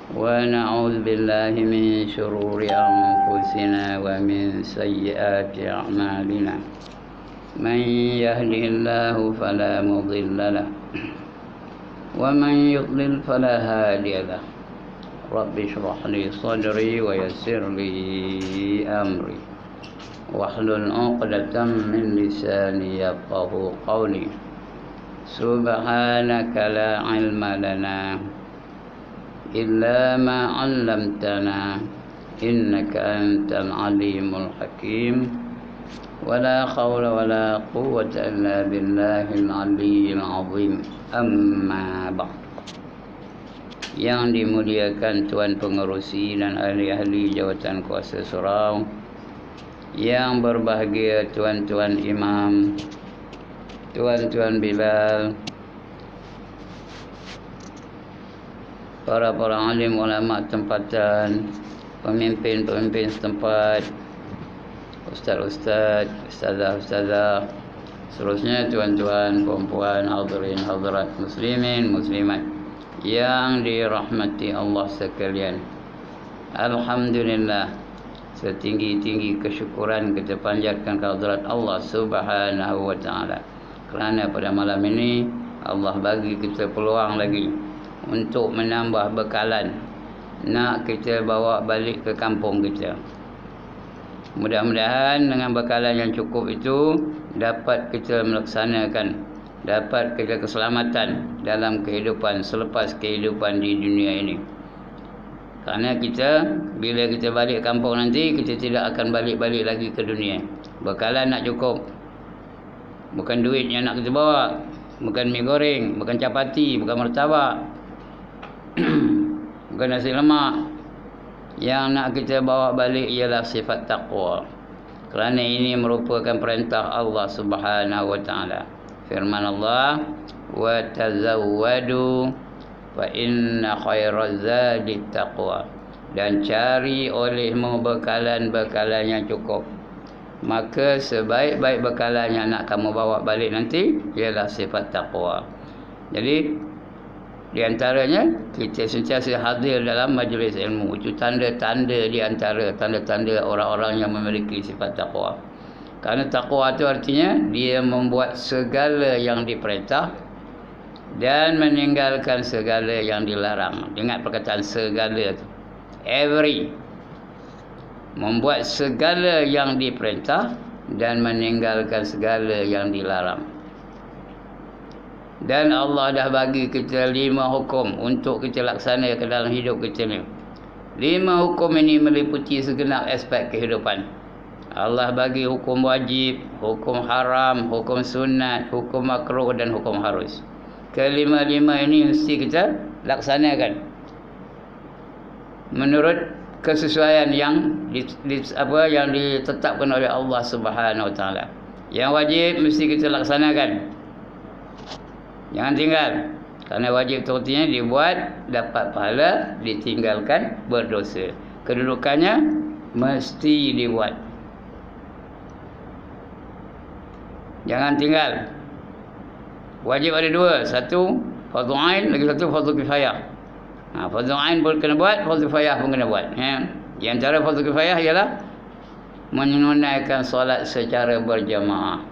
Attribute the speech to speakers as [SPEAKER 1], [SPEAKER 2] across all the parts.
[SPEAKER 1] ونعوذ بالله من شرور أنفسنا ومن سيئات أعمالنا من يهده الله فلا مضل له ومن يضلل فلا هادي له رب اشرح لي صدري ويسر لي أمري واحلل عقدة من لساني يفقهوا قولي سبحانك لا علم لنا إلا ما علمتنا إنك أنت العليم الحكيم ولا حول ولا قوة إلا بالله العلي العظيم أما بعد. Yang dimuliakan Tuan Pengerusi dan ahli-ahli jawatan kuasa surau, yang berbahagia tuan-tuan imam, tuan-tuan Bilal, para alim ulama tempatan, pemimpin-pemimpin setempat, ustaz-ustaz, ustazah-ustazah, seterusnya tuan-tuan, puan-puan, hadirin hadirat muslimin muslimat yang dirahmati Allah sekalian. Alhamdulillah, setinggi-tinggi kesyukuran kita panjatkan kehadirat Allah Subhanahu wa taala, kerana pada malam ini Allah bagi kita peluang lagi untuk menambah bekalan nak kita bawa balik ke kampung kita. Mudah-mudahan dengan bekalan yang cukup itu dapat kita melaksanakan, dapat kita keselamatan dalam kehidupan selepas kehidupan di dunia ini. Kerana kita bila kita balik kampung nanti, kita tidak akan balik-balik lagi ke dunia. Bekalan nak cukup. Bukan duit yang nak kita bawa, bukan mi goreng, bukan capati, bukan martabak, bukan nasi lemak. Yang nak kita bawa balik ialah sifat taqwa. Kerana ini merupakan perintah Allah Subhanahu wa taala. Firman Allah, wa tazawwadu fa inna khairaz zadi taqwa. Dan cari olehmu bekalan-bekalan yang cukup. Maka sebaik-baik bekalan yang nak kamu bawa balik nanti ialah sifat taqwa. Jadi di antaranya kita sentiasa hadir dalam majlis ilmu. Itu tanda-tanda di antara tanda-tanda orang-orang yang memiliki sifat taqwa. Kerana taqwa itu artinya dia membuat segala yang diperintah dan meninggalkan segala yang dilarang. Ingat perkataan segala itu. Every. Membuat segala yang diperintah dan meninggalkan segala yang dilarang. Dan Allah dah bagi kita 5 hukum untuk kita laksanakan dalam hidup kita ni. 5 hukum ini meliputi segenap aspek kehidupan. Allah bagi hukum wajib, hukum haram, hukum sunat, hukum makruh dan hukum harus. Kelima-lima ini mesti kita laksanakan menurut kesesuaian yang yang ditetapkan oleh Allah Subhanahu wa taala. Yang wajib mesti kita laksanakan. Jangan tinggal. Kerana wajib itu artinya dibuat dapat pahala, ditinggalkan berdosa. Kedudukannya mesti dibuat. Jangan tinggal. Wajib ada 2. Satu fardu ain, lagi satu fardu kifayah. Fardu ain pun kena buat, fardu kifayah pun kena buat. Di antara fardu kifayah ialah menunaikan solat secara berjamaah.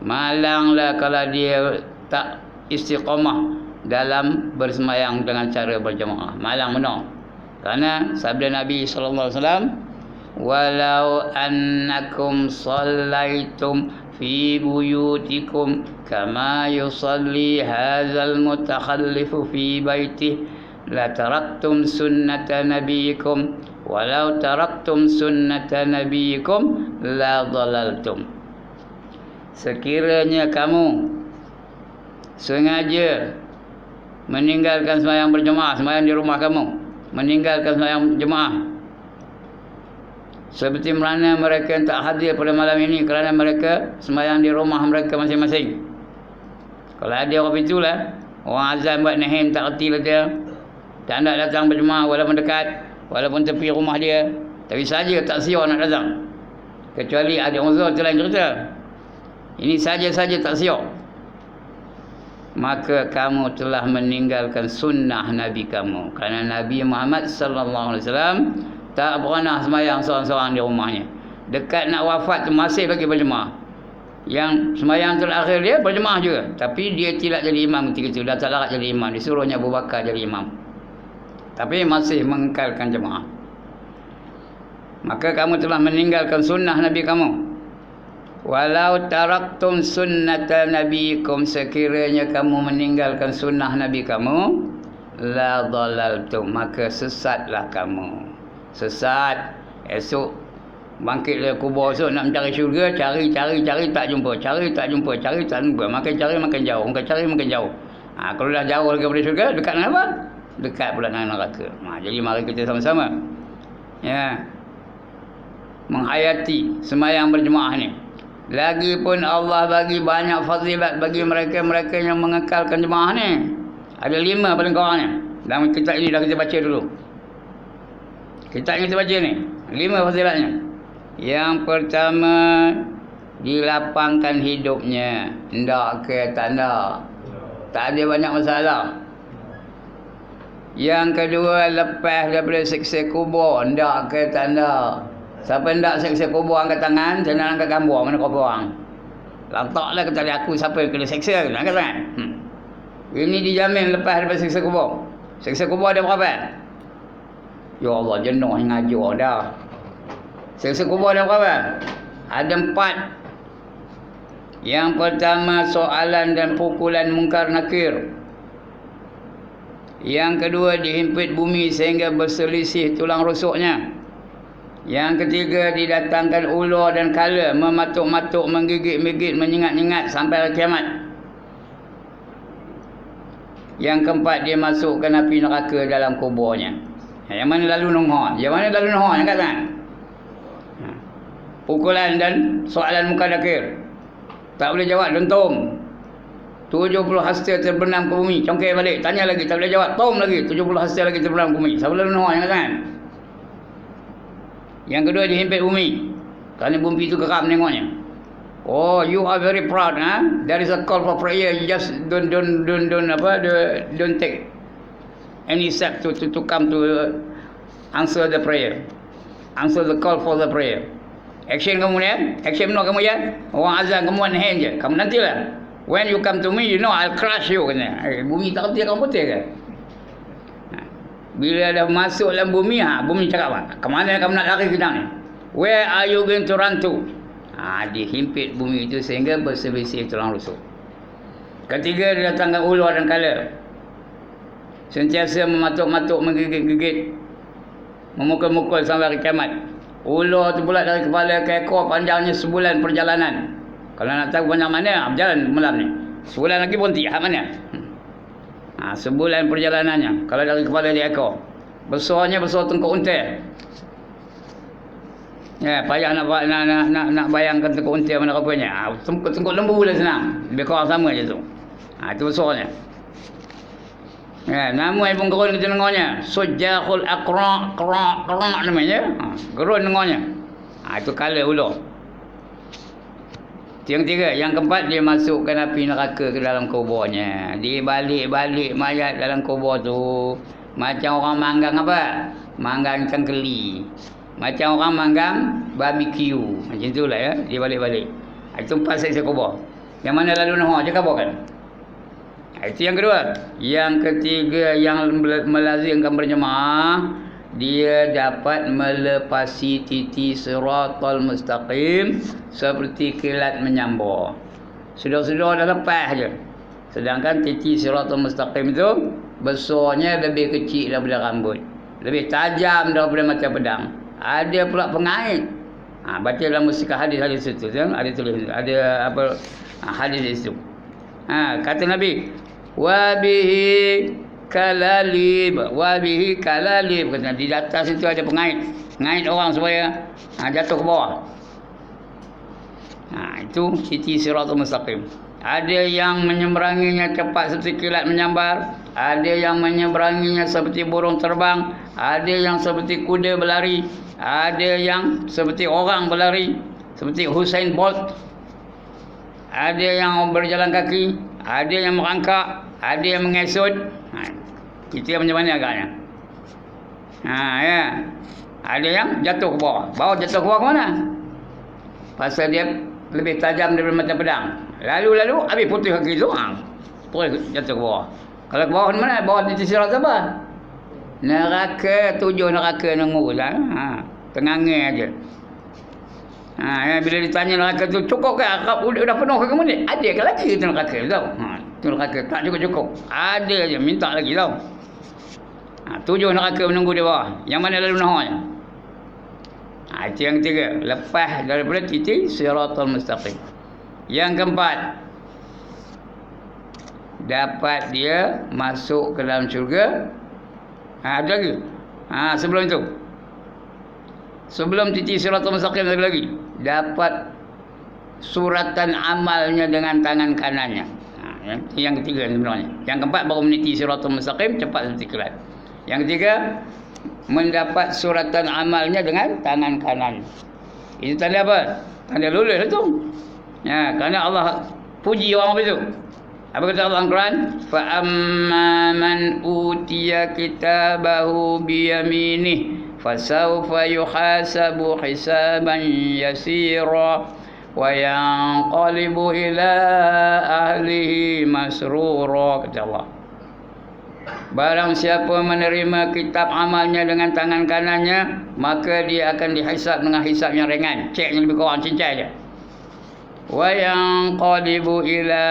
[SPEAKER 1] Malanglah kalau dia tak istiqamah dalam bersemayang dengan cara berjamaah. Malang benar. Kerana sabda Nabi sallallahu alaihi wasallam, walau annakum sallaitum fi buyutikum kama yusalli hadzal mutakhallifu fi baitihi la taraktum sunnata nabiyikum walau taraktum sunnata nabiyikum la dhalaltum. Sekiranya kamu sengaja meninggalkan sembahyang berjemaah, sembahyang di rumah kamu, meninggalkan sembahyang jemaah, seperti mana mereka yang tak hadir pada malam ini kerana mereka sembahyang di rumah mereka masing-masing. Kalau ada orang itulah, orang azan buat nahim tak erti lah dia, tak nak datang berjemaah walaupun dekat, walaupun tepi rumah dia, tapi saja tak siap nak datang. Kecuali ada uzur, itu lain cerita. Ini saja-saja tak siap. maka kamu telah meninggalkan sunnah Nabi kamu. Kerana Nabi Muhammad sallallahu alaihi wasallam tak pernah sembahyang seorang-seorang di rumahnya. Dekat nak wafat tu masih lagi berjemaah. Yang sembahyang terakhir dia berjemaah juga, tapi dia tidak jadi imam ketika itu, dah tak larat jadi imam, disuruhnya Abu Bakar jadi imam. Tapi masih mengekalkan jemaah. Maka kamu telah meninggalkan sunnah Nabi kamu. Walau taraktum sunnata nabiikum, sekiranya kamu meninggalkan sunnah Nabi kamu, la dhalaltum, maka sesatlah kamu. Sesat. Esok bangkit dari kubur esok nak mencari syurga, cari tak jumpa, cari tak jumpa, makin cari makin jauh. Kalau dah jauh daripada syurga, dekat dengan apa? Dekat pula dengan neraka. Jadi mari kita sama-sama menghayati sembahyang berjemaah ni. Lagipun Allah bagi banyak fazilat bagi mereka-mereka yang mengekalkan jemaah ni. Ada 5 paling kurangnya. Dalam kitab ini dah kita baca dulu. Kitab yang kita baca ni 5 fazilatnya. Yang pertama, dilapangkan hidupnya. Ndak ke tanda, tak ada banyak masalah. Yang kedua, lepas daripada siksa kubur. Ndak ke tanda. Siapa ndak siksa kubur angkat tangan, saya nak angkat gambar mana kubur orang. Lantaklah kata dia aku siapa yang kena siksa, angkat tangan. Ini dijamin lepas daripada siksa kubur. Siksa kubur ada berapa? Ya Allah, jenuh ngajar dah. Siksa kubur ada berapa? Ada 4. Yang pertama, soalan dan pukulan mungkar nakir. Yang kedua, dihimpit bumi sehingga berselisih tulang rusuknya. Yang ketiga, didatangkan ular dan kala, mematuk-matuk, menggigit-gigit, menyengat-nyengat sampai kiamat. Yang keempat, dia masukkan api neraka dalam kuburnya. Yang mana lalu nungha? Yang mana lalu nungha? Yang kata pukulan dan soalan muka nakir. Tak boleh jawab, dentum. 70 hasta terbenam ke bumi, congkir balik, tanya lagi, tak boleh jawab, tom lagi, 70 hasta lagi terbenam ke bumi. Siapa lalu nungha? Yang kata Yang kedua, dihimpit bumi. Kerana bumi itu geram tengoknya. Oh, you are very proud, There is a call for prayer. You just don't take any step to come to answer the prayer. Answer the call for the prayer. Action kamu ni, action benar kamu ya. Orang azan kamu one hand je. Kamu nantilah. When you come to me, you know I'll crush you. Bumi tak kerti kamu putih ke? Bila dah masuk dalam bumi, bumi cakap apa? Kemana kamu nak lari kita ni? Where are you going to run to? Dihimpit bumi itu sehingga berselisih tulang rusuk. Ketiga, didatangkan ular dan kala. Sentiasa mematuk-matuk, menggigit-gigit, memukul-mukul sampai hari kiamat. Ular tu pula dari kepala ke ekor, panjangnya sebulan perjalanan. Kalau nak tahu panjang mana, berjalan malam ni. Sebulan lagi pun tiap mana? Sebulan perjalanannya. Kalau dari kepala dia ekor, besarnya besar tengkuk unta. Payah nak bayangkan tengkuk unta mana rupanya. Tengkuk lembu boleh senang. Lebih kurang sama je tu. Itu besarnya. Nama ibu gerun kita dengarnya. Sujahul aqra' namanya. Gerun dengarnya. Itu kala ular. Yang ketiga, yang keempat, dia masukkan api neraka ke dalam kuburnya. Dia balik-balik mayat dalam kubur tu. Macam orang manggang apa? Manggang ikan keli. Macam orang manggang barbecue. Macam itulah ya. Dia balik-balik. Itu 4 seksa kubur. Yang mana lalu Nuh cakap apa kan? Itu yang kedua. Yang ketiga, yang melazimkan berjemaah, dia dapat melepasi titi siratal mustaqim seperti kilat menyambar. Sudah-sudah dah lepas je. Sedangkan titi siratal mustaqim itu besarnya lebih kecil daripada rambut, lebih tajam daripada mata pedang. Ada pula pengait. Baca dalam musikah hadis-hadis itu, ada tulis, ada apa hadis itu. Kata Nabi, wabihi kalalib, wabihi kalalib, kata di atas itu ada pengait, ngait orang supaya jatuh ke bawah. Itu titi siratal mustaqim. Ada yang menyeberanginya cepat seperti kilat menyambar, ada yang menyeberanginya seperti burung terbang, ada yang seperti kuda berlari, ada yang seperti orang berlari, seperti Usain Bolt, ada yang berjalan kaki, Ada yang merangkak, ada yang mengesut. Kita macam mana agaknya? Ya. Ada yang jatuh ke bawah. Bawah jatuh ke bawah ke mana? Pasal dia lebih tajam daripada mata pedang. Lalu habis putih kaki tu. Terus jatuh ke bawah. Kalau ke bawah mana? Bawah titik sirat apa? Neraka, 7 neraka nunggu lah. Tengangir aja. Bila ditanya neraka tu cukup ke? Dah penuh ke kemudian? Ada ke lagi tu neraka tau? Tu neraka tak cukup. Ada je, minta lagi tau. 7 neraka menunggu di bawah. Yang mana lalu nahanya? Itu yang ketiga. Lepas daripada titik siratal mustaqim. Yang keempat, dapat dia masuk ke dalam syurga. Ada lagi. Sebelum itu, sebelum titik siratal mustaqim lagi, dapat suratan amalnya dengan tangan kanannya. Yang ketiga sebenarnya. Yang keempat baru meniti siratal mustaqim, cepat seperti kilat. Yang ketiga, mendapat suratan amalnya dengan tangan kanan. Itu tanda apa? Tanda lulus itu. Kerana Allah puji orang itu. Apa kata Allah Al-Quran? Fa amma man utiya kitabahu biyaminih fasawfa yuhasabu hisaban yasira wa yanqalibu ila ahlihi masrura, kata Allah. Barang siapa menerima kitab amalnya dengan tangan kanannya, maka dia akan dihisab dengan hisab yang ringan. Cek yang lebih kurang cincai je. Wa yanqalibu ila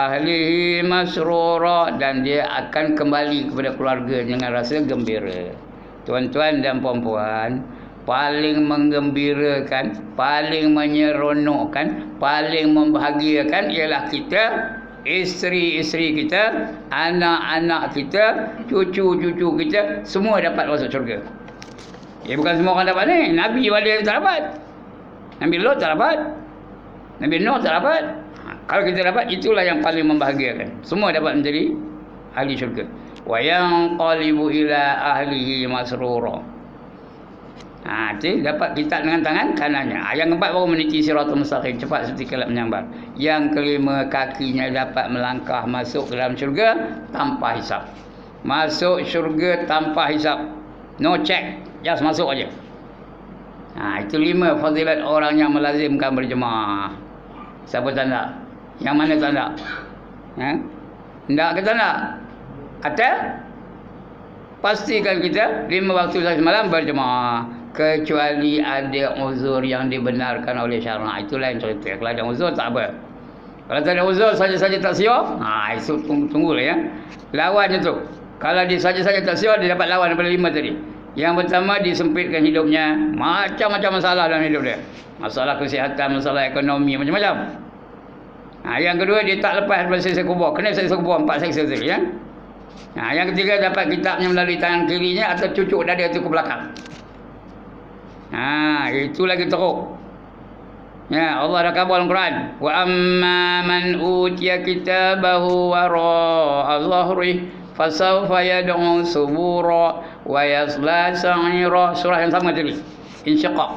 [SPEAKER 1] ahlihi masrura, dan dia akan kembali kepada keluarga dengan rasa gembira. Tuan-tuan dan puan-puan, paling menggembirakan, paling menyeronokkan, paling membahagiakan ialah kita, isteri-isteri kita, anak-anak kita, cucu-cucu kita, semua dapat masuk syurga. Bukan semua orang dapat ni. Nabi wali tak dapat. Nabi Lot tak dapat. Nabi Nuh tak dapat. Kalau kita dapat, itulah yang paling membahagiakan. Semua dapat menjadi ahli syurga. Wa yanqalibu ila ahlihi masrura. Dapat kitab dengan tangan kanannya. Yang keempat baru meniti siratal mustaqim, cepat seperti kilat menyambar. Yang kelima, kakinya dapat melangkah masuk ke dalam syurga tanpa hisap. Masuk syurga tanpa hisap. No check, just masuk aja. Itu 5 fadilat orang yang melazimkan berjemaah. Siapa tanda? Yang mana tanda? Tak ke tanda? Atau pastikan kita 5 waktu semalam berjemaah, kecuali ada uzur yang dibenarkan oleh syarak. Itulah yang cerita. Kalau ada uzur tak apa. Kalau tak ada uzur saja-saja tak siap, itu tunggulah ya. Lawannya tu. Kalau dia saja-saja tak siap, dia dapat lawan daripada 5 tadi. Yang pertama, disempitkan hidupnya, macam-macam masalah dalam hidup dia. Masalah kesihatan, masalah ekonomi, macam-macam. Yang kedua, dia tak lepas daripada siksa kubur. Kena siksa kubur 4 siksa tadi ya. Yang ketiga, dapat kitabnya melalui tangan kirinya atau cucuk dada itu ke belakang. Itu lagi teruk. Allah dah kabul Al-Quran. Wa amma man utiya kitabahu wara'a dhahrihi fasawfa yad'u subura wa yasla sa'ira. Surah yang sama tadi, Insyiqaq.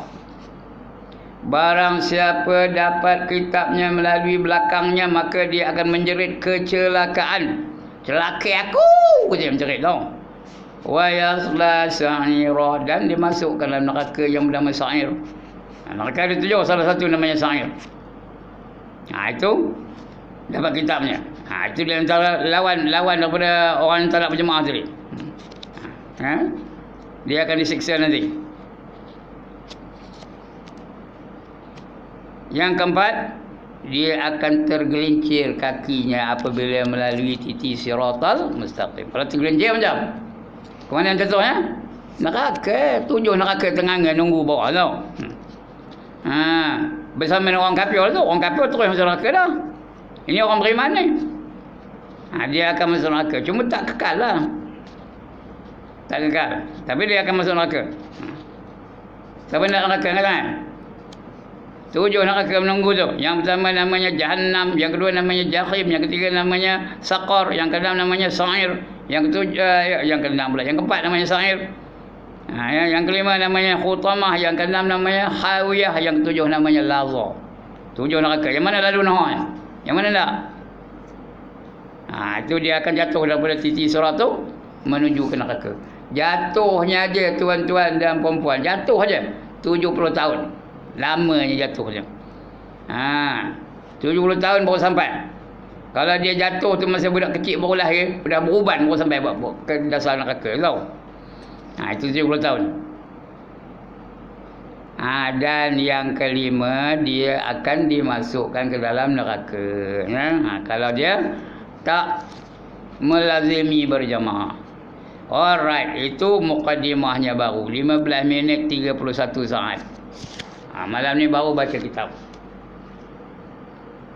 [SPEAKER 1] Barang siapa dapat kitabnya melalui belakangnya, maka dia akan menjerit kecelakaan. Celaka aku, dia menjerit tau. Wa yasla sa'ira, dan dimasukkan dalam neraka yang bernama Sa'ir. Neraka ada 7, salah satu namanya Sa'ir. Itu dapat kitabnya. Itu dia antara lawan daripada orang yang tak nak berjemaah tadi. Dia akan disiksa nanti. Yang keempat, dia akan tergelincir kakinya apabila melalui titik siratal mustaqim. Kalau tergelincir macam ke mana yang jatuh neraka. 7 neraka tengah nunggu bawah tau. Bersama dengan orang kafir tu. Orang kafir terus masuk neraka dah. Ini orang beriman ni. Dia akan masuk neraka. Cuma tak kekal lah. Tak kekal. Tapi dia akan masuk neraka. Siapa nak neraka kan? 7 neraka menunggu tu. Yang pertama namanya Jahannam, yang kedua namanya Jahim, yang ketiga namanya Saqar, yang keenam namanya Sa'ir, yang ketujuh, yang keenam pula, yang keempat namanya Sa'ir. Yang kelima namanya Khutamah, yang keenam namanya Hawiyah, yang ketujuh namanya Laza. 7 neraka. Yang mana lalu Yang mana tak? Itu dia akan jatuh daripada titik surat tu menuju ke neraka. Jatuhnya aja tuan-tuan dan puan-puan, jatuh aja 70 tahun. Lamanya jatuhnya. 70 tahun baru sampai. Kalau dia jatuh tu masa budak kecil baru lahir, dah beruban baru sampai ke dasar neraka tahu. Itu 70 tahun. Dan yang kelima, dia akan dimasukkan ke dalam neraka. Kalau dia tak melazimi berjamaah. Alright, itu mukaddimahnya baru. 15 minit 31 saat. Malam ni baru baca kitab.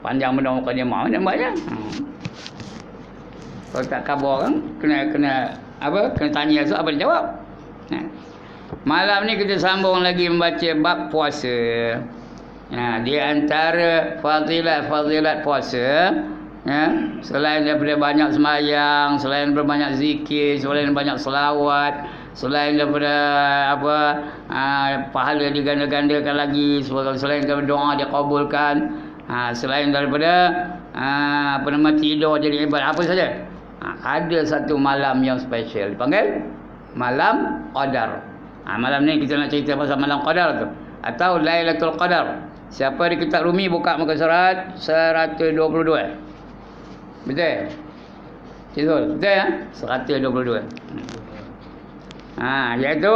[SPEAKER 1] Panjang benda mukaddimah, mana banyak. Kalau tak khabar kan, kena tanya esok apa dia jawab. Malam ni kita sambung lagi membaca bab puasa. Di antara fadilat puasa, selain daripada banyak sembahyang, selain daripada banyak zikir, selain banyak selawat, selain daripada pahala diganda-gandakan lagi, selain daripada doa dikabulkan, selain daripada tidur jadi ibadat, apa saja. Ada satu malam yang special dipanggil malam Qadar. Malam ni kita nak cerita pasal malam Qadar tu, atau Lailatul Qadar. Siapa di kitab Rumi buka muka surat 122. Betul? Betul ya? 122. Iaitu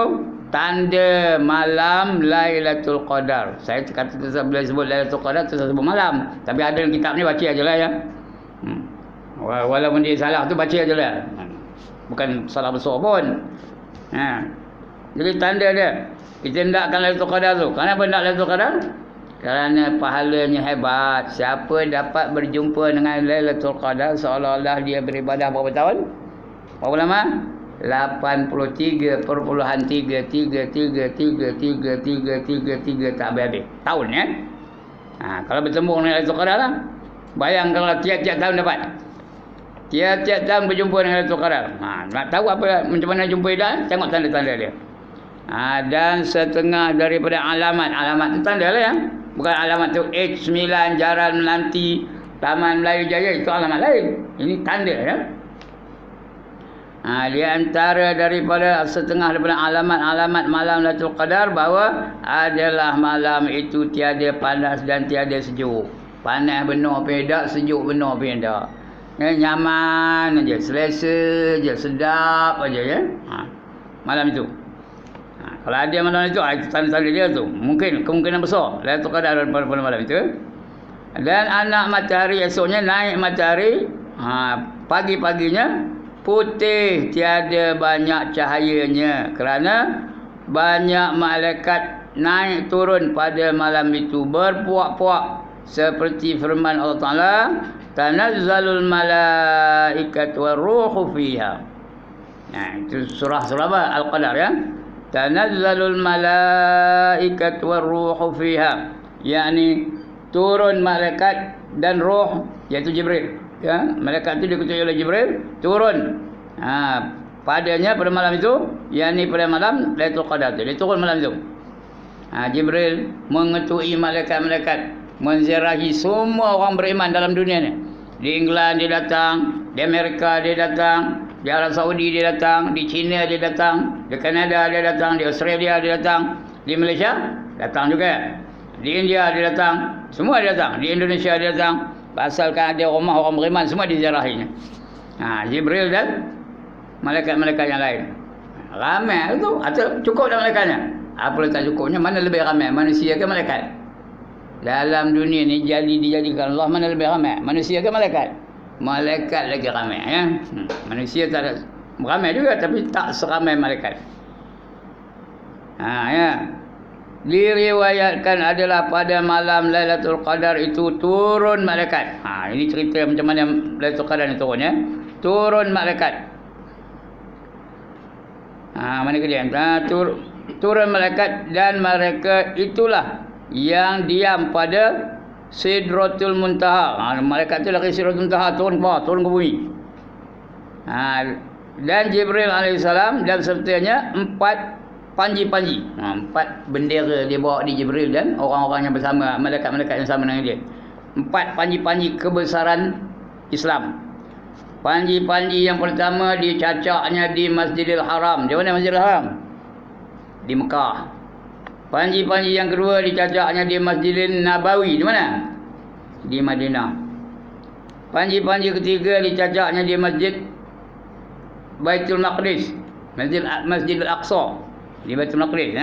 [SPEAKER 1] tanda malam Lailatul Qadar. Saya kata bila sebut Lailatul Qadar tu sebut malam, tapi ada dalam kitab ni baca ajalah ya. Walaupun dia salah tu baca ajalah. Bukan salah besar pun. Jadi tanda dia. Kita hendakkan Lailatul Qadar tu. Kenapa nak Lailatul Qadar? Kerana pahalanya hebat. Siapa dapat berjumpa dengan Lailatul Qadar seolah-olah dia beribadah berapa tahun? Berapa lama? 83.3333333 tak habis-habis. Tahun ya. Kalau bertemu dengan Lailatul Qadar lah. Bayang kalau tiap-tiap tahun dapat. Tiap-tiap tahun berjumpa dengan Lailatul Qadar. Nak tahu macam mana jumpa dia? Tengok tanda-tanda dia. Dan setengah daripada alamat tu tanda lah ya. Bukan alamat tu H9 Jalan Melanti Taman Melayu Jaya, itu alamat lain. Ini tanda ya. Di antara daripada setengah daripada alamat-alamat malam Lailatul Qadar bahawa adalah malam itu tiada panas dan tiada sejuk. Panas benar pedak, sejuk benar pedak. Nyaman aja, selesa aja, sedap aja ya. Malam itu. Kalau ada malam itu, tanda-tanda dia tu. Kemungkinan besar Lailatul Qadar pada malam itu. Dan anak matahari esoknya naik matahari, pagi-paginya putih, tiada banyak cahayanya, kerana banyak malaikat naik turun pada malam itu berpuak-puak, seperti firman Allah Ta'ala, tanazzalul malaikatu waruhu fiha. Itu surah apa? Al-Qadar ya. Tanazzalul malaikatu waruhu fiha, yakni turun malaikat dan roh, iaitu Jibril ya. Malaikat itu dikutuai oleh Jibril turun padanya pada malam itu, yakni pada malam Lailatul Qadar itu. Dia turun malam itu. Jibril mengetui malaikat-malaikat, menziarahi semua orang beriman dalam dunia ni. Di England dia datang, di Amerika dia datang, di Arab Saudi dia datang, di China dia datang, di Kanada dia datang, di Australia dia datang, di Malaysia datang juga, di India dia datang, semua dia datang, di Indonesia dia datang. Asalkan ada rumah orang beriman, semua diziarahinya. Jibril dan malaikat-malaikat yang lain. Ramai tu, atau cukup dah malaikatnya? Apa tak cukupnya? Mana lebih ramai, manusia ke malaikat? Dalam dunia ni dijadikan Allah, mana lebih ramai, manusia ke malaikat? Malaikat lagi ramai ya. Manusia tak ada, ramai juga tapi tak seramai malaikat. Ya. Diriwayatkan adalah pada malam Lailatul Qadar itu turun malaikat. Ini cerita macam mana Lailatul Qadar ni turun ya. Turun malaikat. Mana ke dia? Turun malaikat, dan mereka itulah yang diam pada Sidratul Muntaha. Malaikat itu lagi Sidratul Muntaha, turun ke bawah, turun ke bumi. Dan Jibril alaihissalam dan sertanya 4 panji-panji. 4 bendera dia bawa di Jibril dan orang-orang yang bersama, malaikat-malaikat yang sama dengan dia. 4 panji-panji kebesaran Islam. Panji-panji yang pertama dicacaknya di Masjidil Haram. Di mana Masjidil Haram? Di Mekah. Panji-panji yang kedua dicacaknya di Masjidil Nabawi. Di mana? Di Madinah. Panji-panji ketiga dicacaknya di Masjid Baitul Maqdis. Masjidil Aqsa. Di Baitul Maqdis.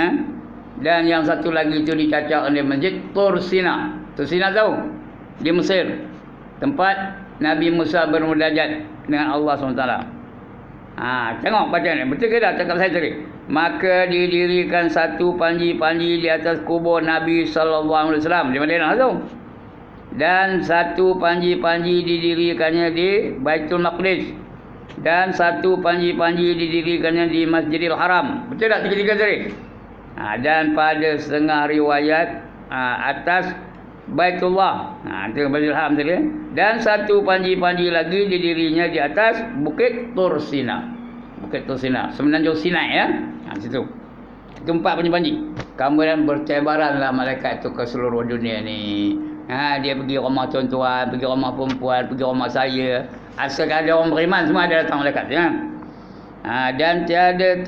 [SPEAKER 1] Dan yang satu lagi itu dicacak di Masjid Tur Sina. Tur Sina tahu? Di Mesir. Tempat Nabi Musa bermunajat dengan Allah SWT. Tengok baca ni. Betul ke tak cakap saya tadi? Maka didirikan satu panji-panji di atas kubur Nabi SAW di Madinah tu. Dan satu panji-panji didirikannya di Baitul Maqdis. Dan satu panji-panji didirikannya di Masjidil Haram. Betul tak tiga-tiga tadi? Dan pada setengah riwayat atas Baitullah. Itu Baitul Haram tadi. Dan satu panji-panji lagi didirinya di atas Bukit Tur Sina. Bukit Tur Sina. Semenanjung Sinai ya. Situ. Itu 4 panji-panji. Kemudian bertebaranlah malaikat itu ke seluruh dunia ni. Dia pergi rumah tuan-tuan, pergi rumah perempuan, pergi rumah saya. Asalkan ada orang beriman semua ada datang malaikat ya. Dan tiada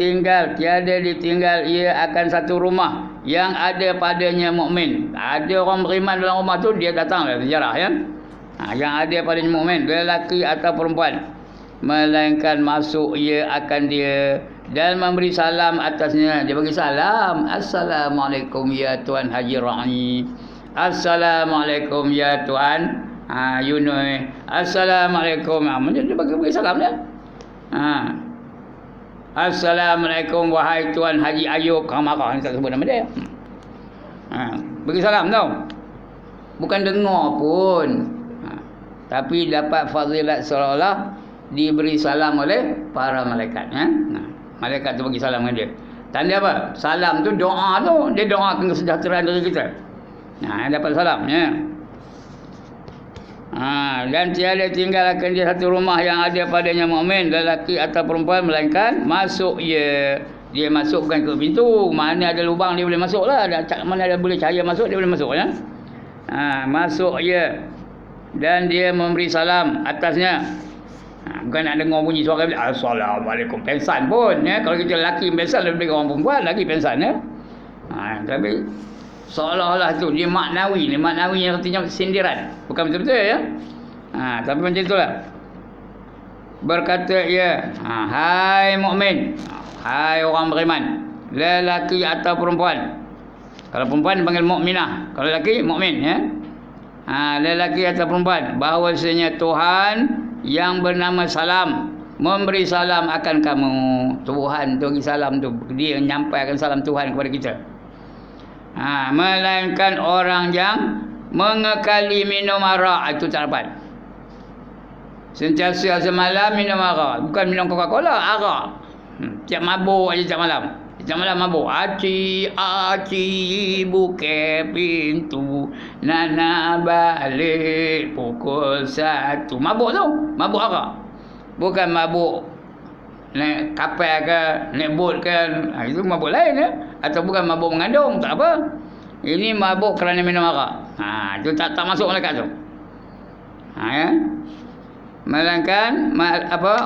[SPEAKER 1] ditinggal ia akan satu rumah yang ada padanya mukmin. Ada orang beriman dalam rumah tu dia datang dalam sejarah ya. Yang ada padanya mukmin, lelaki atau perempuan, melainkan masuk ia akan dia dan memberi salam atasnya. Dia bagi salam, assalamualaikum ya Tuan Haji Ra'i, assalamualaikum ya Tuan Yunus, assalamualaikum. Dia bagi salam dia. Assalamualaikum wahai Tuan Haji Ayub. Kau marah tak sebut nama dia. Bagi salam tau. Bukan dengar pun. Tapi dapat fadilat seolah-olah diberi salam oleh para malaikat. Malaikat tu bagi salam dengan dia. Tanda apa? Salam tu doa tu. Dia doakan kesejahteraan dari kita. Dapat salam ya. Dan tiada tinggal akan dia satu rumah yang ada padanya mukmin, lelaki atau perempuan, melainkan masuk ia. Dia masuk bukan ke pintu. Mana ada lubang dia boleh masuk lah. Mana ada boleh cahaya masuk dia boleh masuk ya. Masuk ia. Dan dia memberi salam atasnya. Bukan nak dengar bunyi suara dia assalamualaikum. Pensan pun ya. Kalau kita lelaki pensan lebih orang perempuan lagi pensan ya. Tapi seolah-olah tu dia maknawi ni. Maknawi yang artinya sindiran. Bukan betul-betul ya. Tapi macam itulah. Berkata ia, hai mukmin, hai orang beriman, lelaki atau perempuan. Kalau perempuan dipanggil mukminah, kalau lelaki mukmin ya. Lelaki atau perempuan, bahawasanya Tuhan yang bernama Salam memberi salam akan kamu. Tuhan tu bagi salam tu, dia menyampaikan salam Tuhan kepada kita. Melainkan orang yang mengekali minum arak, itu tak dapat. Sentiasa semalam minum arak, bukan minum Coca-Cola, arak. Tiap mabuk aja tiap malam. Tiap malam mabuk. Aci buka pintu, Nana balik pukul 1. Mabuk tu, mabuk arak. Bukan mabuk naik kapal ke, naik bot ke. Itu mabuk lain ya. Atau bukan mabuk mengandung, tak apa. Ini mabuk kerana minum arak. Itu tak masuk malaikat tu. Ya. Melainkan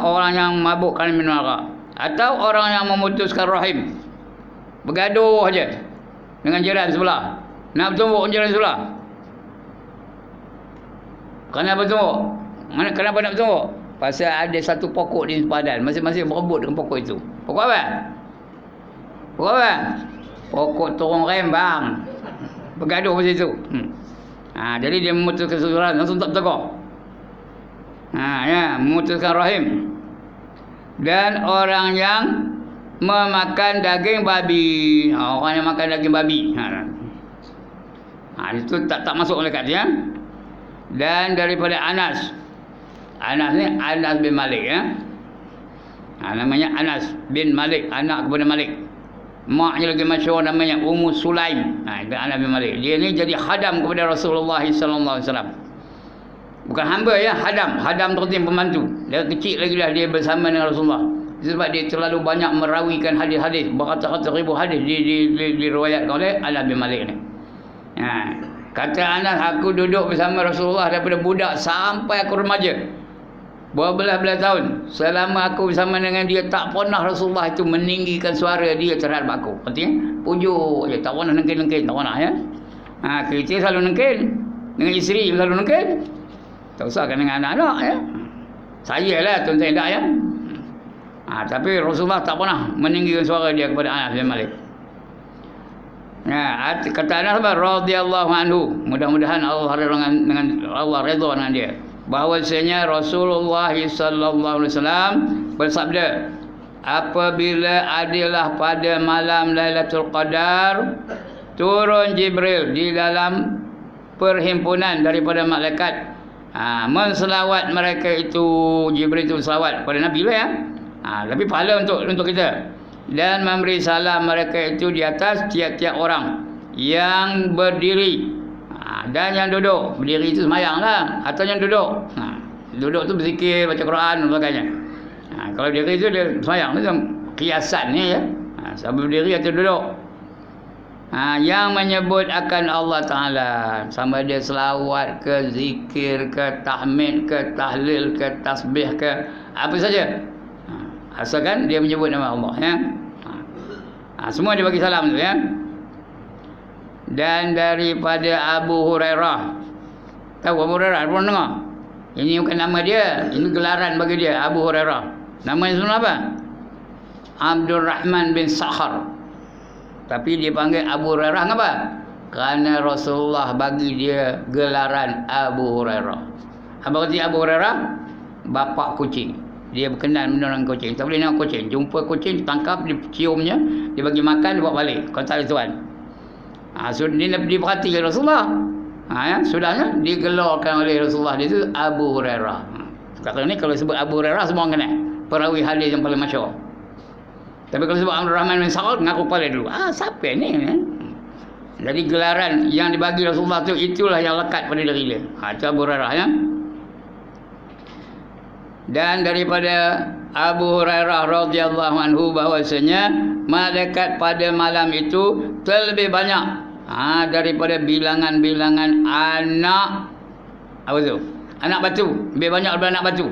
[SPEAKER 1] orang yang mabuk kerana minum arak, atau orang yang memutuskan rahim, bergaduh aja dengan jiran sebelah, nak bertumbuk jiran sebelah. Kenapa bertumbuk? Kenapa nak bertumbuk? Pasal ada satu pokok di sepadan, masing-masing berebut dengan pokok itu. Pokok apa? Pokok apa? Pokok turun rembang. Bergaduh pasal itu. Jadi dia memutuskan kesusahan, langsung tak bertegur. Ya, memutuskan rahim. Dan orang yang memakan daging babi. Orang yang makan daging babi. Itu tak masuk malaikat ya. Dan daripada Anas. Anas ni Anas bin Malik ya. Namanya Anas bin Malik, anak kepada Malik. Maknya lagi masyhur namanya Ummu Sulaim. Itu Anas bin Malik. Dia ni jadi khadam kepada Rasulullah sallallahu alaihi wasallam. Bukan hamba ya, hadam. Hadam tertim pembantu. Dia kecil lagi dah dia bersama dengan Rasulullah. Sebab dia terlalu banyak merawikan hadis-hadis. Beratus-ratus ribu hadis diriwayatkan oleh Anas bin Malik ni. Kata Anas, aku duduk bersama Rasulullah daripada budak sampai aku remaja. berbelas-belas tahun. Selama aku bersama dengan dia, tak pernah Rasulullah itu meninggikan suara dia terhadap aku. Artinya, pujuk je. Tak pernah nengkin-nengkin. Tak pernah, ya. Kita selalu nengkin. Dengan isteri selalu nengkin. Tak usahkan dengan anak-anak, ya. Saya lah tuan-tuan tak, ya. Tapi Rasulullah tak pernah meninggikan suara dia kepada Anas bin Malik. Kata Anas radhiyallahu anhu, mudah-mudahan Allah redha dengan dia, bahawasanya Rasulullah sallallahu alaihi wasallam bersabda, apabila adalah pada malam Lailatul Qadar, turun Jibril di dalam perhimpunan daripada malaikat, menselawat mereka itu. Jibril itu selawat pada Nabi lah, ya. Tapi pahala untuk kita, dan memberi salam mereka itu di atas tiap-tiap orang yang berdiri dan yang duduk. Berdiri itu semayang lah, atau yang duduk. Duduk tu berzikir, baca Quran dan sebagainya. Kalau berdiri itu dia semayang, itu kiasan ni, ya. Sama berdiri atau duduk. Yang menyebut akan Allah Ta'ala, sama dia selawat ke, zikir ke, tahmid ke, tahlil ke, tasbih ke, apa saja, asalkan dia menyebut nama Allah, ya. Semua dia bagi salam tu, ya. Dan daripada Abu Hurairah, tahu Abu Hurairah, pernah dengar? Ini bukan nama dia, ini gelaran bagi dia, Abu Hurairah. Namanya sebenarnya apa? Abdul Rahman bin Sakhar. Tapi dia panggil Abu Hurairah, kenapa? Kerana Rasulullah bagi dia gelaran Abu Hurairah. Apa kata Abu Hurairah? Bapak kucing. Dia berkenan menolong kucing. Tak boleh nak kucing. Jumpa kucing, tangkap, dia ciumnya, dia bagi makan, dia bawa balik. Kau tak ada tuan. So, dia diperhatikan Rasulullah. Ya, sudahnya digelarkan oleh Rasulullah. Dia itu Abu Hurairah. Kata ni kalau sebut Abu Hurairah, semua orang kenal. Perawi hadis yang paling masyhur. Tapi kalau sebut Abdul Rahman bin Saud, ngaku kepala dulu. Siapa ni? Jadi gelaran yang dibagi Rasulullah tu, itulah yang lekat pada diri dia. Itu Abu Hurairah, ya. Dan daripada Abu Hurairah radhiyallahu anhu bahwasanya malaikat pada malam itu terlebih banyak daripada bilangan-bilangan anak, apa tu? Anak batu, lebih banyak daripada anak batu.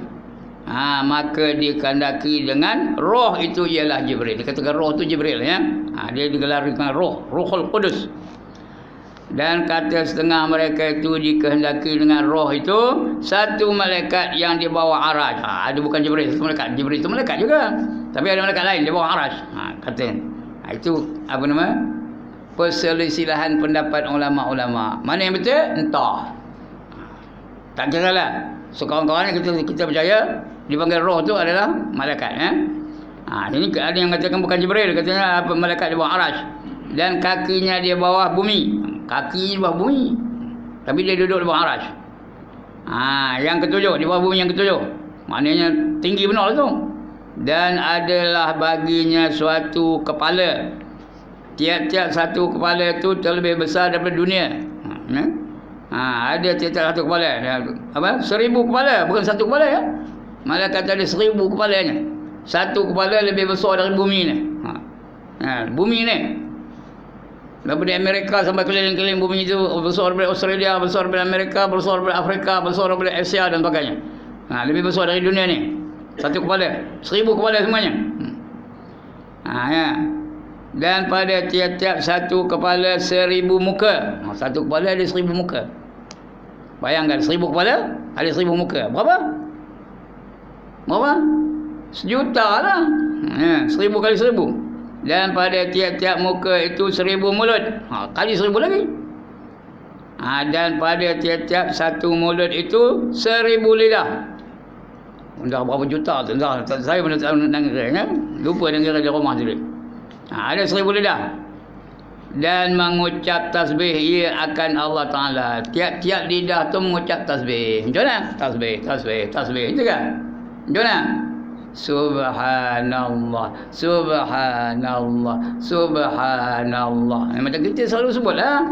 [SPEAKER 1] Maka dikandaki dengan roh, itu ialah Jibril. Dikatakan roh tu Jibril, ya. Dia digelar dengan roh, Ruhul Qudus. Dan kata setengah mereka itu dikehendaki dengan roh itu satu malaikat yang di bawah arasy. Ada bukan Jibril, satu malaikat. Jibril itu malaikat juga, tapi ada malaikat lain di bawah arasy. Kata itu apa nama? Perselisihan pendapat ulama-ulama. Mana yang betul? Entah. Tak kira lah. So kawan-kawan kita percaya dipanggil roh tu adalah malaikat, ya. Ini ada yang katakan bukan Jibril, katanya apa, malaikat di bawah arasy. Dan kakinya di bawah bumi. Kaki di bawah bumi, tapi dia duduk di bawah arasy. Yang ketujuh, di bawah bumi yang ketujuh, maknanya tinggi benar tu. Dan adalah baginya suatu kepala. Tiap-tiap satu kepala itu terlebih besar daripada dunia. Ada tiap-tiap satu kepala. Apa? 1000 kepala, bukan satu kepala, ya. Malaikat ada 1000 kepalanya. Satu kepala lebih besar dari bumi ni. Bumi ni, daripada Amerika sampai keliling-keliling bumi itu, besar daripada Australia, besar daripada Amerika, besar daripada Afrika, besar daripada Asia dan sebagainya. Lebih besar dari dunia ni. Satu kepala, 1000 kepala semuanya. Ya. Dan pada tiap-tiap satu kepala 1000 muka. Satu kepala ada 1000 muka. Bayangkan 1000 kepala ada 1000 muka. Berapa? 1,000,000 lah. 1000 kali 1000. Dan pada tiap-tiap muka itu 1000 mulut. Kali 1000 lagi. Dan pada tiap-tiap satu mulut itu 1000 lidah. Dah berapa juta tu? Saya pun tak dengar, ya? Lupa dengar di rumah tadi. Ada 1000 lidah. Dan mengucap tasbih ia akan Allah Ta'ala. Tiap-tiap lidah tu mengucap tasbih. Macam mana? Tasbih, tasbih, tasbih. Itu kan? Macam mana? Subhanallah, Subhanallah, Subhanallah. Macam kita selalu sebut lah.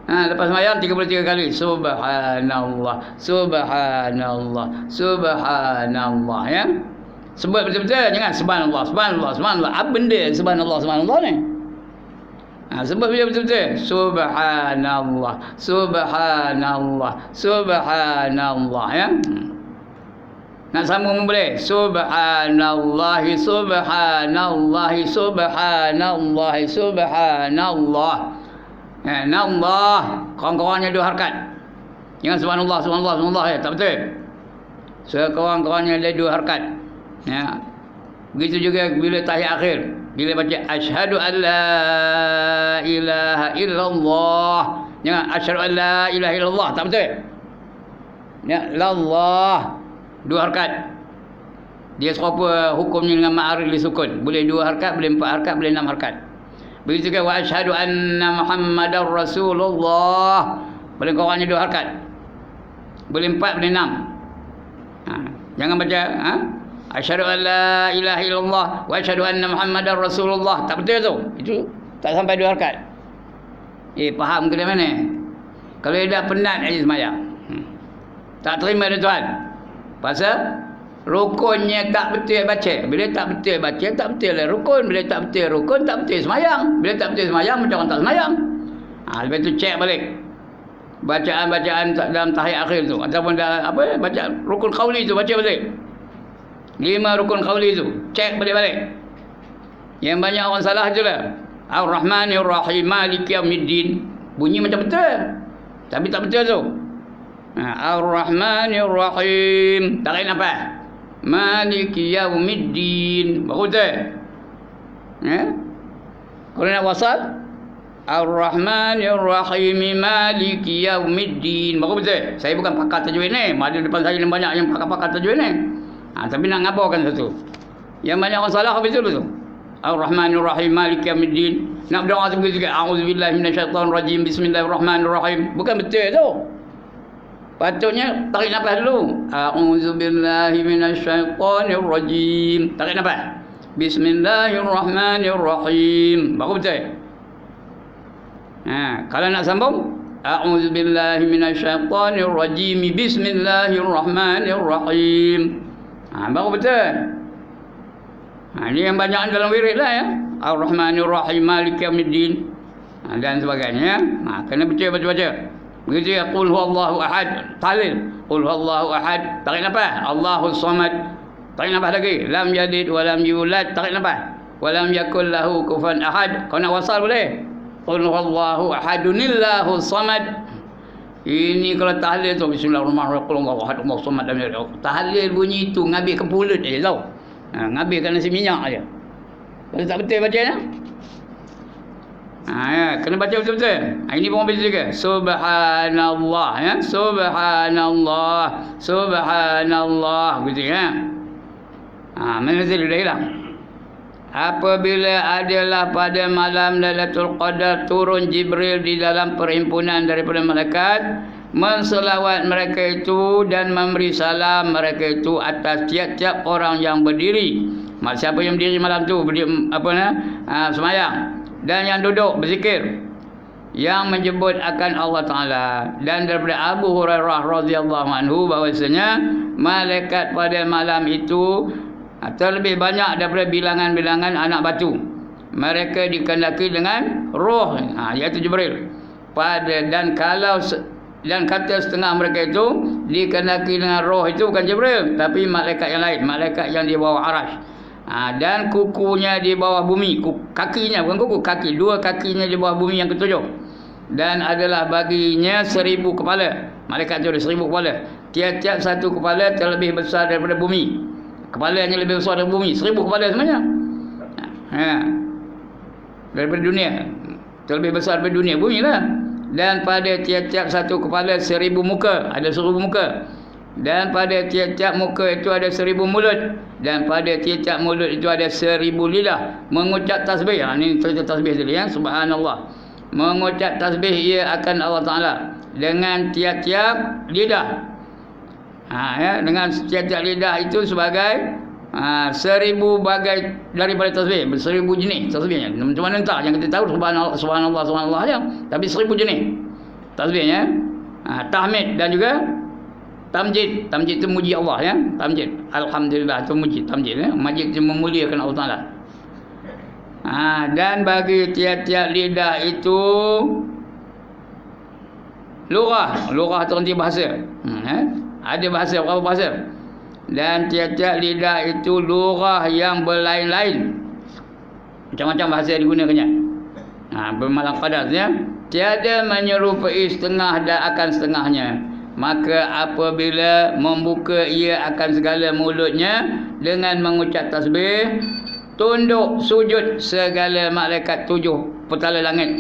[SPEAKER 1] Lepas sembahyang 33 kali. Subhanallah, Subhanallah, Subhanallah, ya. Sebut betul-betul, jangan Subhanallah, Subhanallah, Subhanallah. Apa benda Subhanallah, Subhanallah ni? Sebut betul-betul. Subhanallah, Subhanallah, Subhanallah, ya. Nak sambung pun boleh. Subhanallahi subhanallahi subhanallahi subhanallah. Allah. Kawan-kawannya 2 harakat. Jangan subhanallah subhanallah subhanallah ya, tak betul. Kawan-kawannya ada 2 harakat. Ya. Begitu juga bila tahiyat akhir. Bila baca asyhadu an la ilaha illallah. Jangan asyhadu an la ilaha illallah, tak betul. Ya, lallah 2 harakat. Dia serupa hukumnya dengan ma'arif li sukun. Boleh 2 harakat, boleh 4 harakat, boleh 6 harakat. Begitu juga wa asyhadu anna Muhammadar Rasulullah. Boleh korangnya 2 harakat. Boleh 4, boleh 6. Jangan baca asyhadu an la ilaha illallah wa asyhadu anna Muhammadar Rasulullah. Tak betul tu. Itu tak sampai 2 harakat. Faham ke mana? Kalau dia dah penat aja sembahyang. Tak terima dia tuan. Pasal rukunnya tak betul baca. Bila tak betul baca, tak betul lah rukun. Bila tak betul rukun, tak betul sembahyang. Bila tak betul sembahyang, macam orang tak sembahyang. Lepas tu cek balik bacaan-bacaan dalam tahiyat akhir tu, ataupun baca rukun qauli tu, baca balik 5 rukun qauli tu, cek balik-balik. Yang banyak orang salah je lah. Ar-Rahmanir Rahim Maliki Yaumiddin, bunyi macam betul tapi tak betul tu. Ar-Rahmanir Rahim, tak lain apa? Maliki Yaumiddin, baru betul. Kalau nak wasal Ar-Rahmanir Rahim Maliki Yaumiddin, baru betul. Saya bukan pakar tajwid ni, ada depan saya yang banyak yang pakar-pakar tajwid ni. Tapi nak ngabarkan satu. Yang banyak orang salah habis tu. Ar-Rahmanir Rahim Maliki Yaumiddin. Nak berdoa seperti juga. A'udzubillahi minasyaitonir rajim. Bismillahirrahmanirrahim. Bukan betul tu. Patutnya tarik nafas dulu. A'udzubillahi minasyaitonir rajim. Tarik nafas. Bismillahirrahmanirrahim. Baru betul. Kalau nak sambung, a'udzubillahi minasyaitonir rajim. Bismillahirrahmanirrahim. Baru betul. Ini yang banyak dalam wirid lah ya. Ar-Rahmanir Rahim Maliki Yaumiddin dan sebagainya. Kena baca. Begitu ya, qul huwallahu ahad, tahlil. Qul huwallahu ahad, tarik nafas. Allahus samad, tarik nafas lagi. Lam yalid wa lam yulad, tarik nafas. Wa lam yakul lahu kufuwan ahad. Kau nak wasal boleh. Qul huwallahu ahadunillahus samad. Ini kalau tahlil tu bismillahirrahmanirrahim. Qul huwallahu ahad, Allahus samad. Tahlil bunyi itu ngambil ke pulut aja tau. Ngambilkan nasi minyak aja. Kalau tak betul bacanya. Kena baca betul-betul. Ini pun betul juga. Subhanallah ya. Subhanallah. Subhanallah gitu ya. Manazil dah hilang. Apabila adalah pada malam Lailatul Qadar turun Jibril di dalam perhimpunan daripada malaikat, menselawat mereka itu dan memberi salam mereka itu atas tiap-tiap orang yang berdiri. Siapa yang berdiri malam tu semayang, dan yang duduk berzikir, yang menyebut akan Allah Taala. Dan daripada Abu Hurairah radhiyallahu anhu bahwasanya malaikat pada malam itu terlebih banyak daripada bilangan-bilangan anak batu. Mereka dikehendaki dengan roh, iaitu Jibril. Dan kata setengah mereka itu dikehendaki dengan roh itu bukan Jibril, tapi malaikat yang lain, malaikat yang di bawah arash. Dan kukunya di bawah bumi, kakinya bukan kuku, kaki, 2 kakinya di bawah bumi yang ketujuh. Dan adalah baginya 1000 kepala. Malaikat itu ada 1000 kepala. Tiap-tiap satu kepala terlebih besar daripada bumi. Kepalanya lebih besar daripada bumi, 1000 kepala sebenarnya. Daripada dunia, terlebih besar daripada dunia, bumi lah. Dan pada tiap-tiap satu kepala 1000 muka, ada 1000 muka. Dan pada tiap-tiap muka itu ada 1000 mulut. Dan pada tiap-tiap mulut itu ada 1000 lidah mengucap tasbih. Ini cerita tasbih tadi ya. Subhanallah. Mengucap tasbih ia akan Allah Ta'ala dengan tiap-tiap lidah. Dengan tiap-tiap lidah itu sebagai 1000 bagai daripada tasbih. 1000 jenis tasbihnya. Macam mana entah, yang kita tahu subhanallah, subhanallah, subhanallah je. Tapi 1000 jenis tasbihnya. Tahmid dan juga tamjid. Tamjid itu muji Allah ya. Tamjid. Alhamdulillah itu muji. Tamjid ya. Majid itu memuliakan Allah Taala. Dan bagi tiap-tiap lidah itu lurah. Lurah itu nanti bahasa. Ada bahasa, berapa bahasa? Dan tiap-tiap lidah itu lurah yang berlain-lain. Macam-macam bahasa digunakannya. Bermalam qadar ya. Tiada menyerupai setengah dan akan setengahnya. Maka apabila membuka ia akan segala mulutnya dengan mengucap tasbih, tunduk sujud segala malaikat 7 petala langit.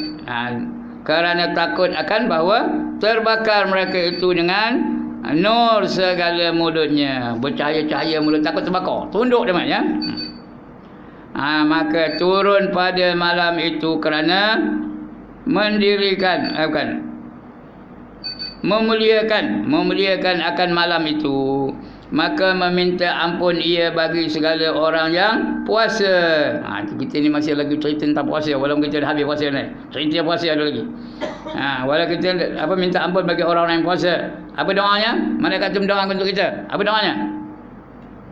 [SPEAKER 1] Kerana takut akan bahawa terbakar mereka itu dengan nur segala mulutnya. Bercahaya-cahaya mulut, takut terbakar. Tunduk dia ya. Maka turun pada malam itu kerana mendirikan memuliakan akan malam itu, maka meminta ampun ia bagi segala orang yang puasa. Kita ni masih lagi cerita tentang puasa, walaupun kita dah habis puasa ni, cerita puasa ada lagi. Walau kita minta ampun bagi orang-orang yang puasa. Apa doanya? Malaikat mendoakan untuk kita. Apa doanya?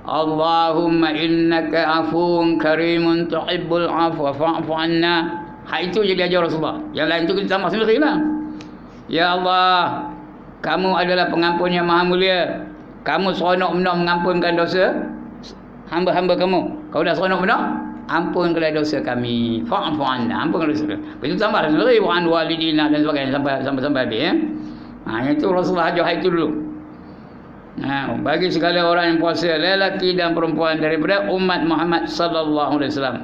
[SPEAKER 1] Allahumma innaka afuwun karimun tuhibbul afwa fa'fu anna. Itu je dia ajar Rasulullah. Yang lain tu kita tambah sendirilah. Ya Allah, kamu adalah pengampun yang maha mulia. Kamu seronok benar mengampunkan dosa hamba-hamba kamu. Kau dah seronok benar, ampunkanlah dosa kami. Fa'fu anna, ampunkanlah dosa kami. Itu tambah sendiri wa an walidina dan sebagainya sampai habis ya. Itu Rasulullah ajar itu dulu. Bagi segala orang yang puasa, lelaki dan perempuan daripada umat Muhammad sallallahu alaihi wasallam,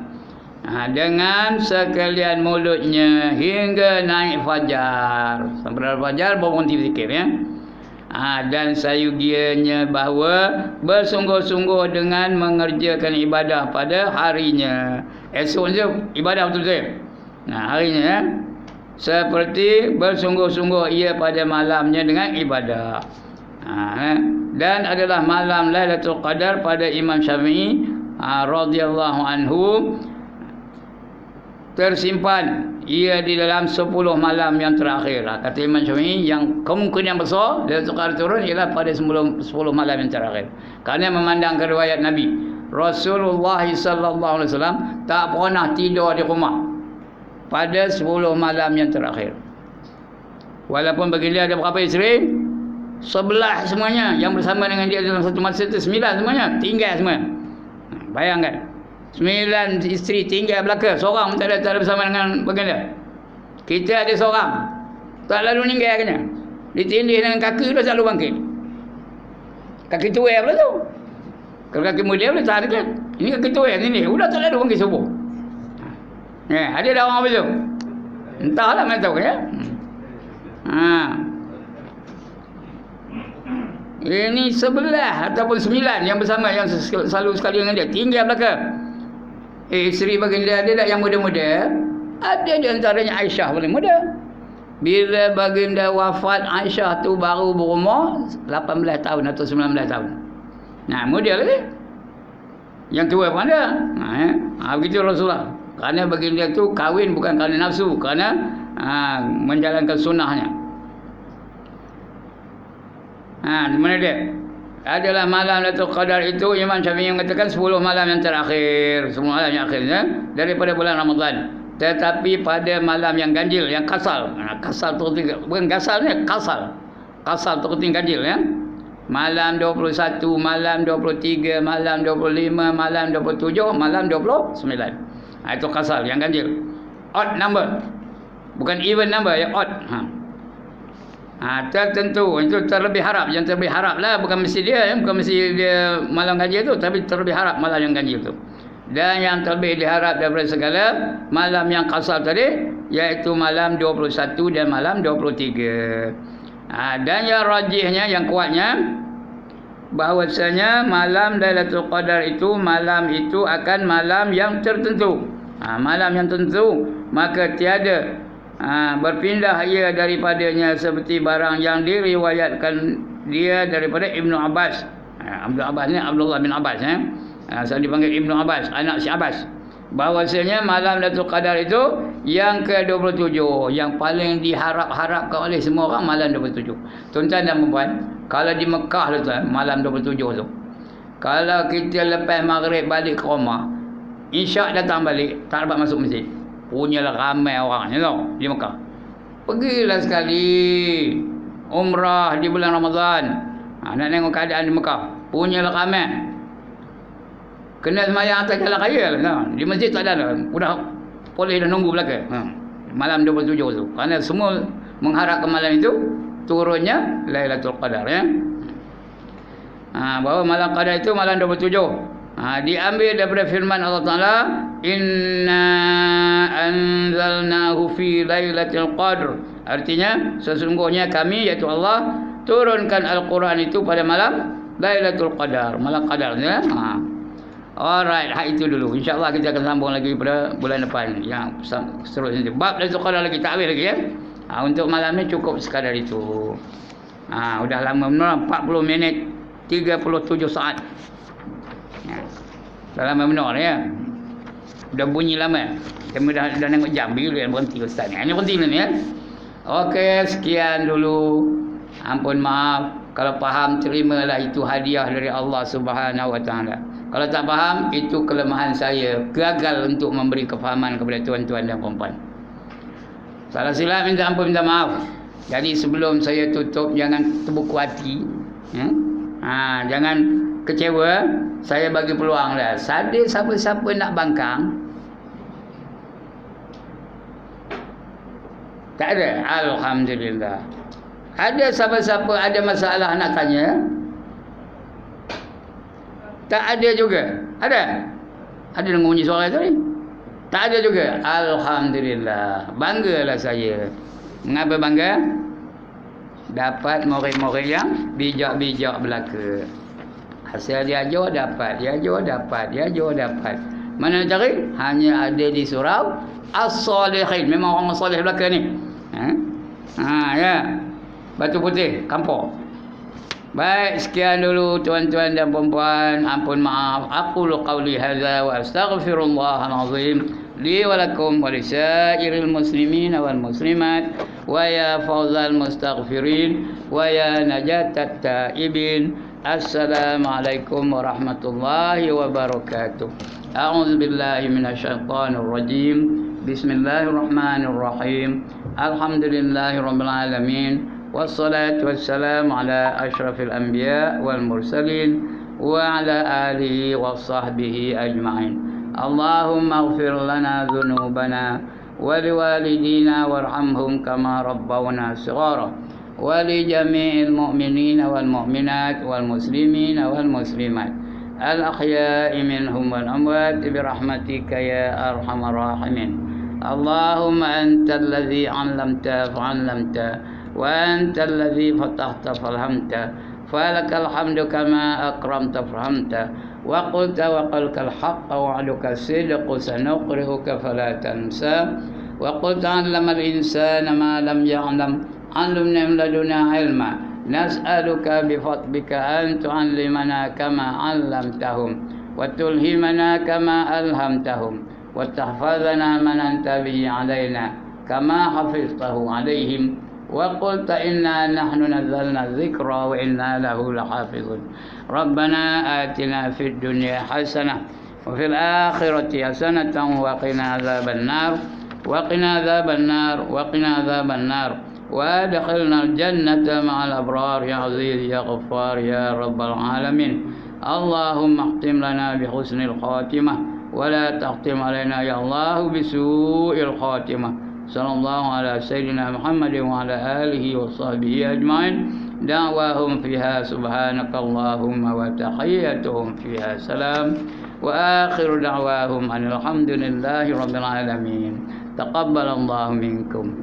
[SPEAKER 1] dengan sekalian mulutnya hingga naik fajar. Sampai fajar baru berhenti zikir ya. Dan sayugianya bahawa bersungguh-sungguh dengan mengerjakan ibadah pada harinya. Esok je ibadah betul-betul. Harinya ya. Seperti bersungguh-sungguh ia pada malamnya dengan ibadah. Dan adalah malam Lailatul Qadar pada Imam Syafi'i radhiyallahu anhu tersimpan ia di dalam 10 malam yang terakhir. Kata Imam Syafi'i, yang kemungkinan besar Lailatul Qadar turun ialah pada 10 malam yang terakhir. Kerana memandangkan riwayat Nabi, Rasulullah sallallahu alaihi wasallam tak pernah tidur di rumah pada 10 malam yang terakhir. Walaupun baginda ada berapa isteri? 11 semuanya. Yang bersama dengan dia dalam satu masa itu 9 semuanya. Tinggal semua. Bayangkan, 9 isteri tinggal belaka. Seorang tak ada bersama dengan baginda. Kita ada seorang, tak lalu meninggal kena. Ditindih dengan kaki dah selalu bangkit. Kaki tua pula tu. Kalau kaki muda boleh tahan dekat. Ini kaki tua ni. Sudah tak lalu bangkit subuh. Ada dah orang begitu. Entahlah mana tahu ya. Ini 11 ataupun 9 yang bersama, yang selalu sekali dengan dia. Tinggal belakang. Isteri baginda ada tak yang muda-muda? Ada di antaranya Aisyah paling muda. Bila baginda wafat, Aisyah tu baru berumur 18 tahun atau 19 tahun. Muda lagi. Yang tua pun ada. Begitu Rasulullah. Kerana baginda tu kahwin bukan kerana nafsu, kerana menjalankan sunnahnya. Di mana dia? Adalah malam Lailatul Qadar itu, Imam Syafi'i mengatakan 10 malam yang terakhir, 10 malam yang akhirnya daripada bulan Ramadan. Tetapi pada malam yang ganjil, yang kasal, kasal terketing, bukan kasalnya, kasal terketing ganjil ya. Malam 21, malam 23, malam 25, malam 27, malam 29. Itu kasal yang ganjil. Odd number. Bukan even number ya, odd. Tertentu itu terlebih harap. Yang terlebih harap lah, bukan mesti dia, bukan mesti dia malam ganjil tu, tapi terlebih harap malam yang ganjil tu. Dan yang terlebih diharap daripada segala malam yang kasar tadi, iaitu malam 21 dan malam 23. Dan yang rajihnya, yang kuatnya, bahawasanya malam Lailatul Qadar itu, malam itu akan malam yang tertentu. Malam yang tertentu, maka tiada berpindah ia daripadanya seperti barang yang diriwayatkan dia daripada Ibnu Abbas. Ibnu Abbas ni Abdullah bin Abbas saya dipanggil Ibnu Abbas, anak si Abbas. Bahawasanya malam Lailatul Qadar itu yang ke-27, yang paling diharap-harapkan oleh semua orang, malam 27. Tuan-tuan dan puan, kalau di Mekah tu malam 27 tu, kalau kita lepas maghrib balik ke rumah, Isyak datang balik, tak dapat masuk masjid. Punyalah ramai orang tau di Mekah. Pergilah sekali umrah di bulan Ramadan. Nak tengok keadaan di Mekah. punya rakaman. Kena semayang atas jalan raya lah. Di masjid tak ada lah. Udah boleh dah nunggu belakang. Malam 27 tu. Kerana semua mengharapkan malam itu turunnya Lailatul Qadar ya. Bahawa malam Qadar itu malam 27. Diambil daripada firman Allah Taala, "Inna anzalnahu fi Lailatul Qadr." Artinya sesungguhnya kami iaitu Allah turunkan Al-Quran itu pada malam Lailatul Qadar, malam Qadar ya. Alright, itu dulu. InsyaAllah kita akan sambung lagi pada bulan depan yang seterusnya. Bab Lailatul Qadar lagi tak habis lagi ya. Untuk malam ni cukup sekadar itu. Udah lama benar 40 minit 37 saat. Dah lama benar ya. Dah bunyi lama. Kami dah tengok jam bila berhenti ustaz ni. Ini berhenti ni ya. Okey, sekian dulu. Ampun maaf kalau faham, terimalah itu hadiah dari Allah Subhanahu Wa Taala. Kalau tak faham, itu kelemahan saya. Gagal untuk memberi kefahaman kepada tuan-tuan dan puan-puan. Salah silap minta ampun, minta maaf. Jadi sebelum saya tutup, jangan terbuku hati. Jangan kecewa. Saya bagi peluang dah. Ada siapa-siapa nak bangkang? Tak ada? Alhamdulillah. Ada siapa-siapa ada masalah nak tanya? Tak ada juga. Ada? Ada dengar bunyi suara tu ni? Tak ada juga. Alhamdulillah. Banggalah saya. Mengapa bangga? Dapat murid-murid yang bijak-bijak belaka. Hasil dia ajar dapat, dia ajar dapat, dia ajar dapat. Mana nak cari? Hanya ada di surau As-Salihin. Memang orang soleh belaka ni. Ya. Batu Putih, kampung. Baik, sekian dulu tuan-tuan dan puan-puan. Ampun maaf. Aqulu qawli hadza wa astaghfirullahal azim li wa lakum wa lisairil muslimin wal muslimat wa ya fawzal mustaghfirin wa ya najatat taibin. Assalamualaikum warahmatullahi wabarakatuh. A'udzu billahi minasyaitonir rajim. Bismillahirrahmanirrahim. Alhamdulillahirabbil alamin. Wassalatu wassalamu ala asyrafil anbiya wal mursalin wa ala alihi wa sahbihi ajma'in. Allahumma ighfir lana dhunubana wa liwalidina warhamhum kama rabbawna shighara wa li jami'il mu'minina wal mu'minat wal muslimina wal muslimat al ahya'i minhum wal amwat bi rahmatika ya arhamar rahimin. Allahumma antal ladzi 'allamta fa'allamta وأنت الذي فتحت فالهمت فلك الحمد كما أكرمت فهمت وقلت وقلك الحق وعدك الصدق سنقرئك فلا تنسى وقلت علم الإنسان ما لم يعلم علمنا من لدنا علما نسألك بفضلك أن تعلمنا كما علمتهم وتلهمنا كما ألهمتهم وتحفظنا من أنت به علينا كما حفظته عليهم وقلت إنا نحن نزلنا الذكر وإنا له لحافظون. ربنا آتنا في الدنيا حسنة وفي الآخرة حسنة وقنا عذاب النار وقنا عذاب النار وقنا عذاب النار وادخلنا الجنة مع الأبرار يا عزيز يا غفار يا رب العالمين. اللهم اختم لنا بحسن الخاتمة ولا تختم علينا يا الله بسوء الخاتمة. Sallallahu ala sayyidina Muhammad wa ala alihi wa sahbihi ajma'in. Da'wahum fiha subhanakallahumma wa tahiyyatuhum fiha salam wa akhiru da'wahum alhamdulillahi rabbil alamin. Taqabbalallahu minkum.